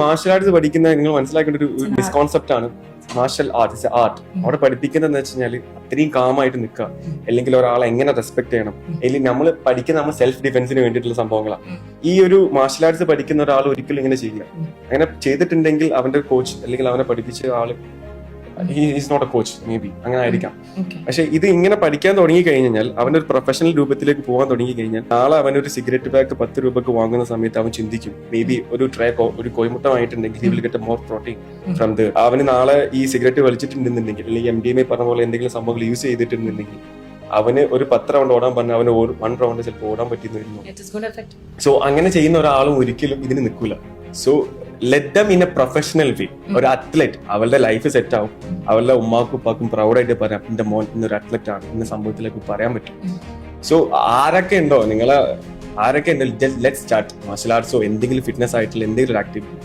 Martial arts പഠിക്കുന്ന നിങ്ങൾ മനസ്സിലാക്കേണ്ട ഒരു മിസ്കോൺസെപ്റ്റ് ആണ്. മാർഷൽ ആർട്ട് ആർട്ട് അവിടെ പഠിപ്പിക്കുന്നതെന്ന് വെച്ച് കഴിഞ്ഞാൽ അത്രയും കാമായിട്ട് നിൽക്കുക, അല്ലെങ്കിൽ ഒരാളെ എങ്ങനെ റെസ്പെക്ട് ചെയ്യണം, അല്ലെങ്കിൽ നമ്മൾ സെൽഫ് ഡിഫെൻസിന് വേണ്ടിയിട്ടുള്ള സംഭവങ്ങളാണ്. ഈ ഒരു മാർഷൽ ആർട്സ് പഠിക്കുന്ന ഒരാൾ ഒരിക്കലും ഇങ്ങനെ ചെയ്യില്ല. അങ്ങനെ ചെയ്തിട്ടുണ്ടെങ്കിൽ അവന്റെ കോച്ച് അല്ലെങ്കിൽ അവനെ പഠിപ്പിച്ച ആള് is not a coach, maybe അങ്ങനെ ആയിരിക്കാം. പക്ഷെ ഇത് ഇങ്ങനെ പഠിക്കാൻ തുടങ്ങി കഴിഞ്ഞാൽ അവനൊരു പ്രൊഫഷണൽ രൂപത്തിലേക്ക് പോകാൻ തുടങ്ങി കഴിഞ്ഞാൽ നാളെ അവനൊരു സിഗരറ്റ് പാക്ക് 10 രൂപക്ക് വാങ്ങുന്ന സമയത്ത് അവൻ ചിന്തിക്കും, മേ ബി ഒരു ട്രേക്കോ ഒരു കോയമുട്ട വാങ്ങിയിട്ടുണ്ടെങ്കിൽ he will get more protein from the. അവന് നാളെ ഈ സിഗരറ്റ് വലിച്ചിട്ടുണ്ടെന്നുണ്ടെങ്കിൽ അല്ലെങ്കിൽ MDMA പറഞ്ഞ പോലെ എന്തെങ്കിലും സംഭവങ്ങൾ യൂസ് ചെയ്തിട്ടുണ്ടെങ്കിൽ അവന് ഒരു 10 റൗണ്ട് ഓടാൻ പറഞ്ഞാൽ അവന് 1 റൗണ്ട് ചിലപ്പോൾ ഓടാൻ പറ്റുന്നു. സോ അങ്ങനെ ചെയ്യുന്ന ഒരാളും ഒരിക്കലും ഇതിന് നിൽക്കൂല. So let them in a professional way. ഒരു അത്ലറ്റ് അവളുടെ ലൈഫ് സെറ്റ് ആവും, അവളുടെ ഉമ്മാക്കും ഉപ്പാക്കും പ്രൗഡായിട്ട് പറയാം, എന്റെ മോൻ ഇന്നൊരു അത്ലറ്റ് ആണ്, ഇന്ന സംഭവത്തിലേക്ക് പറയാൻ പറ്റും. സോ ആരൊക്കെ ഉണ്ടോ ലെറ്റ്സ് സ്റ്റാർട്ട് മാർഷൽ ആർട്സോ എന്തെങ്കിലും ഫിറ്റ്നസ് ആയിട്ടുള്ള എന്തെങ്കിലും ഒരു ആക്ടിവിറ്റി.